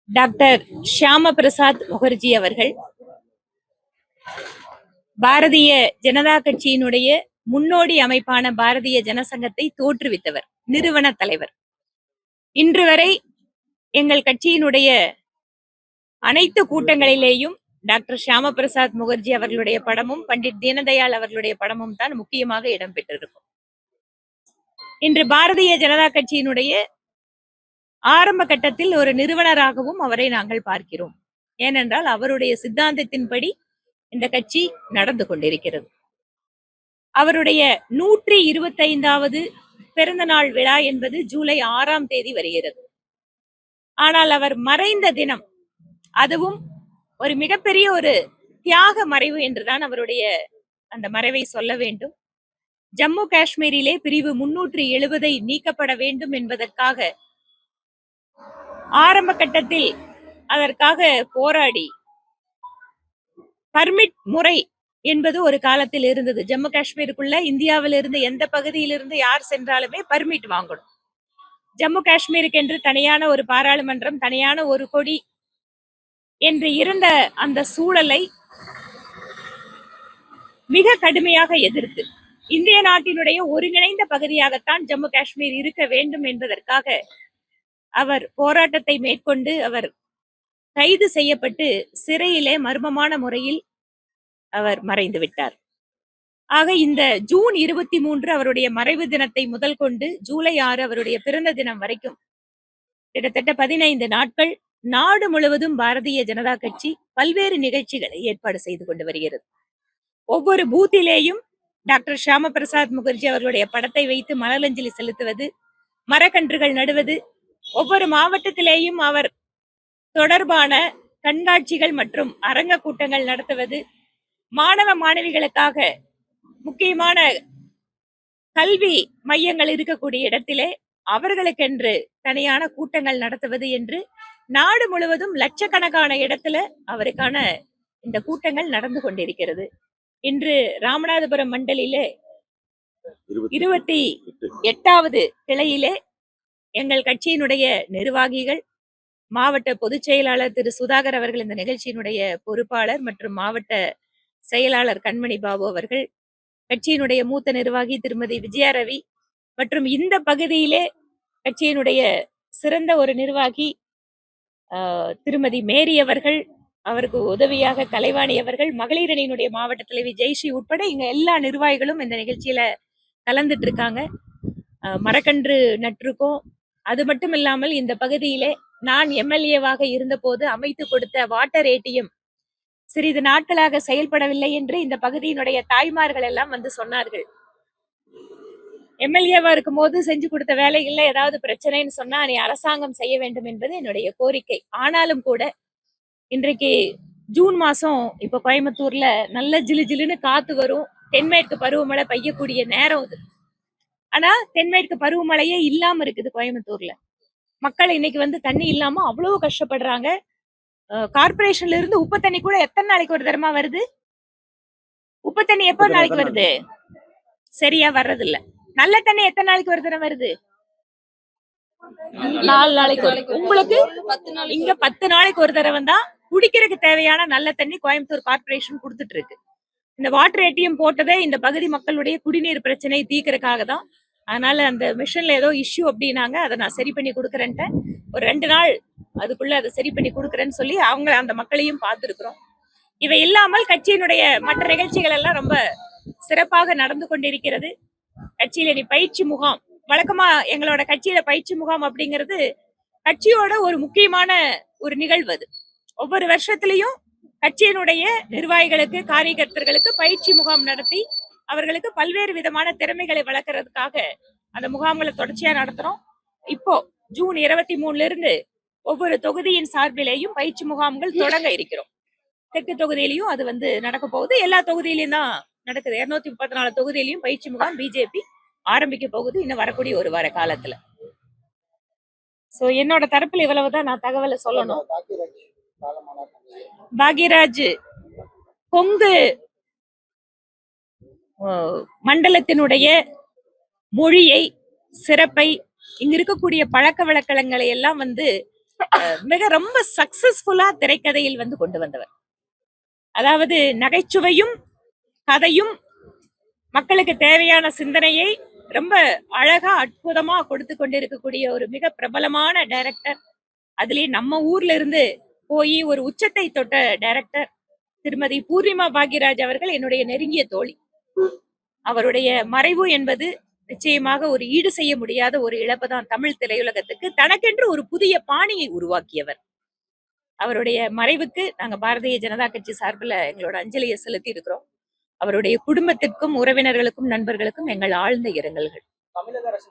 Doctor Shyama Prasad Mukherjee அவர்கள் பாரதிய ஜனதா கட்சியினுடைய முன்னோடி அமைப்பான பாரதிய ஜனசங்கத்தை தோற்றுவித்தவர், நிறுவன தலைவர். இன்று வரை எங்கள் கட்சியினுடைய அனைத்து கூட்டங்களிலேயும் டாக்டர் ஷியாம பிரசாத் முகர்ஜி அவர்களுடைய படமும் பண்டிட் தீனதயாள் அவர்களுடைய படமும் தான் முக்கியமாக இடம்பெற்றிருக்கும். இன்று பாரதிய ஜனதா கட்சியினுடைய ஆரம்ப கட்டத்தில் ஒரு நிறுவனராகவும் அவரை நாங்கள் பார்க்கிறோம். ஏனென்றால் அவருடைய சித்தாந்தத்தின்படி இந்த கட்சி நடந்து கொண்டிருக்கிறது. அவருடைய 125வது பிறந்த நாள் விழா என்பது ஜூலை 6ஆம் தேதி வருகிறது. ஆனால் அவர் மறைந்த தினம், அதுவும் ஒரு மிகப்பெரிய ஒரு தியாக மறைவு என்றுதான் அவருடைய அந்த மறைவை சொல்ல வேண்டும். ஜம்மு காஷ்மீரிலே பிரிவு 370 நீக்கப்பட வேண்டும் என்பதற்காக ஆரம்ப கட்டத்தில் அதற்காக போராடி பர்மிட் முறை என்பது ஒரு காலத்தில் இருந்தது. ஜம்மு காஷ்மீருக்குள்ள இந்தியாவிலிருந்து எந்த பகுதியிலிருந்து யார் சென்றாலுமே பர்மிட் வாங்கணும். ஜம்மு காஷ்மீருக்கு என்று தனியான ஒரு பாராளுமன்றம், தனியான ஒரு கொடி என்று இருந்த அந்த சூழலை மிக கடுமையாக எதிர்த்து இந்திய நாட்டினுடைய ஒருங்கிணைந்த பகுதியாகத்தான் ஜம்மு காஷ்மீர் இருக்க வேண்டும் என்பதற்காக அவர் போராட்டத்தை மேற்கொண்டு அவர் கைது செய்யப்பட்டு சிறையிலே மர்மமான முறையில் அவர் மறைந்து விட்டார். ஆக இந்த ஜூன் 23 அவருடைய மறைவு தினத்தை முதல் கொண்டு ஜூலை 6 அவருடைய பிறந்த தினம் வரைக்கும் கிட்டத்தட்ட 15 நாட்கள் நாடு முழுவதும் பாரதிய ஜனதா கட்சி பல்வேறு நிகழ்ச்சிகளை ஏற்பாடு செய்து கொண்டு வருகிறது. ஒவ்வொரு பூத்திலேயும் டாக்டர் ஷியாம பிரசாத் முகர்ஜி அவர்களுடைய படத்தை வைத்து மலரஞ்சலி செலுத்துவது, மரக்கன்றுகள் நடுவது, ஒவ்வொரு மாவட்டத்திலேயும் அவர் தொடர்பான கண்காட்சிகள் மற்றும் அரங்க கூட்டங்கள் நடத்துவது, மாணவ மாணவிகளுக்காக முக்கியமான கல்வி மையங்கள் இருக்கக்கூடிய இடத்திலே அவர்களுக்கென்று தனியான கூட்டங்கள் நடத்துவது என்று நாடு முழுவதும் லட்சக்கணக்கான இடத்துல அவருக்கான இந்த கூட்டங்கள் நடந்து கொண்டிருக்கிறது. இன்று ராமநாதபுரம் மண்டலிலே 28வது கிளையிலே எங்கள் கட்சியினுடைய நிர்வாகிகள், மாவட்ட பொதுச் செயலாளர் திரு சுதாகர் அவர்கள், இந்த நிகழ்ச்சியினுடைய பொறுப்பாளர் மற்றும் மாவட்ட செயலாளர் கண்மணி பாபு அவர்கள், கட்சியினுடைய மூத்த நிர்வாகி திருமதி விஜயா ரவி மற்றும் இந்த பகுதியிலே கட்சியினுடைய சிறந்த ஒரு நிர்வாகி திருமதி மேரி அவர்கள், அவருக்கு உதவியாக கலைவாணி அவர்கள், மகளிர் அணியினுடைய மாவட்ட தலைவி ஜெய்ஸ்ரீ உட்பட இங்க எல்லா நிர்வாகிகளும் இந்த நிகழ்ச்சியில கலந்துட்டு இருக்காங்க. மரக்கன்று நட்டிருக்கோம். அது மட்டும் இல்லாமல் இந்த பகுதியிலே நான் எம்எல்ஏவாக இருந்த போது அமைத்து கொடுத்த வாட்டர் ஏடிஎம் சிறிது நாட்களாக செயல்படவில்லை என்று இந்த பகுதியினுடைய தாய்மார்கள் எல்லாம் வந்து சொன்னார்கள். எம்எல்ஏவா இருக்கும் போது செஞ்சு கொடுத்த வேலைகள்ல ஏதாவது பிரச்சனைன்னு சொன்னா நீ அரசாங்கம் செய்ய வேண்டும் என்பது என்னுடைய கோரிக்கை. ஆனாலும் கூட இன்றைக்கு ஜூன் மாசம் இப்ப கோயம்புத்தூர்ல நல்ல ஜிலு ஜிலுன்னு காத்து வரும். தென்மேற்கு பருவமழை பெய்யக்கூடிய நேரம் இது. ஆனா தென்மேற்கு பருவமழையே இல்லாம இருக்குது கோயம்புத்தூர்ல. மக்கள் இன்னைக்கு வந்து தண்ணி இல்லாம அவ்வளவு கஷ்டப்படுறாங்க. கார்பரேஷன்ல இருந்து உப்பு தண்ணி கூட எத்தனை நாளைக்கு ஒரு தரமா வருது? உப்பு தண்ணி எப்ப நாளைக்கு வருது? சரியா வர்றது இல்ல. நல்ல தண்ணி எத்தனை நாளைக்கு ஒரு தரம் வருது? 4 நாளைக்கு. உங்களுக்கு இங்க 10 நாளைக்கு ஒரு தடவை தான் குடிக்கிறதுக்கு தேவையான நல்ல தண்ணி கோயம்புத்தூர் கார்பரேஷன் கொடுத்துட்டு இருக்கு. இந்த வாட்டர் ஏடிஎம் போட்டதே இந்த பகுதி மக்களுடைய குடிநீர் பிரச்சனை தீர்க்கறதுக்காக தான். அதனால அந்த மிஷன்ல ஏதோ இஷ்யூ அப்படின்னாங்க, அதை நான் சரி பண்ணி கொடுக்குறேன்ட்டு ஒரு 2 நாள் அதுக்குள்ள அதை சரி பண்ணி கொடுக்குறேன்னு சொல்லி அவங்க அந்த மக்களையும் பார்த்துருக்குறோம். இவை இல்லாமல் கட்சியினுடைய மற்ற நிகழ்ச்சிகள் எல்லாம் ரொம்ப சிறப்பாக நடந்து கொண்டிருக்கிறது. கட்சியில நீ பயிற்சி முகாம், வழக்கமா எங்களோட கட்சியில பயிற்சி முகாம் அப்படிங்கிறது கட்சியோட ஒரு முக்கியமான ஒரு நிகழ்வு. அது ஒவ்வொரு வருஷத்திலையும் கட்சியினுடைய நிர்வாகிகளுக்கு, காரியகர்த்தர்களுக்கு பயிற்சி முகாம் நடத்தி அவர்களுக்கு பல்வேறு விதமான திறமைகளை வளர்க்கறதுக்காக அந்த முகாம்களை தொடர்ச்சியா நடத்துறோம். இப்போ ஜூன் 23 இருந்து ஒவ்வொரு தொகுதியின் சார்பிலேயும் பயிற்சி முகாம்கள் தொடங்க இருக்கிறோம். தெற்கு தொகுதியிலையும் அது வந்து நடக்க போகுது. எல்லா தொகுதியிலையும் தான் நடக்குது. 234 தொகுதியிலையும் பயிற்சி முகாம் பிஜேபி ஆரம்பிக்க போகுது இன்னும் வரக்கூடிய ஒரு வார காலத்துல. சோ என்னோட தரப்புல இவ்வளவுதான் நான் தகவலை சொல்லணும். பாக்யராஜ் கொங்கு மண்டலத்தினுடைய மொழியை, சிறப்பை, இங்க இருக்கக்கூடிய பழக்க வழக்கங்களை எல்லாம் வந்து மிக ரொம்ப சக்சஸ்ஃபுல்லா திரைக்கதையில் வந்து கொண்டு வந்தவர். அதாவது நகைச்சுவையும் கதையும் மக்களுக்கு தேவையான சிந்தனையை ரொம்ப அழகா அற்புதமா கொடுத்து கொண்டிருக்கக்கூடிய ஒரு மிக பிரபலமான டைரக்டர். அதுலயும் நம்ம ஊர்ல இருந்து போய் ஒரு உச்சத்தை தொட்ட டைரக்டர் திருமதி பூர்ணிமா பாக்யராஜ் அவர்கள் என்னுடைய நெருங்கிய தோழி. அவருடைய மறைவு என்பது நிச்சயமாக ஒரு ஈடு செய்ய முடியாத ஒரு இழப்பு தான் தமிழ் திரையுலகத்துக்கு. தனக்கென்று ஒரு புதிய பாணியை உருவாக்கியவர். அவருடைய மறைவுக்கு நாங்க பாரதிய ஜனதா கட்சி சார்பில் எங்களோட அஞ்சலியை செலுத்தி இருக்கிறோம். அவருடைய குடும்பத்திற்கும் உறவினர்களுக்கும் நண்பர்களுக்கும் எங்கள் ஆழ்ந்த இரங்கல்கள். தமிழக அரசு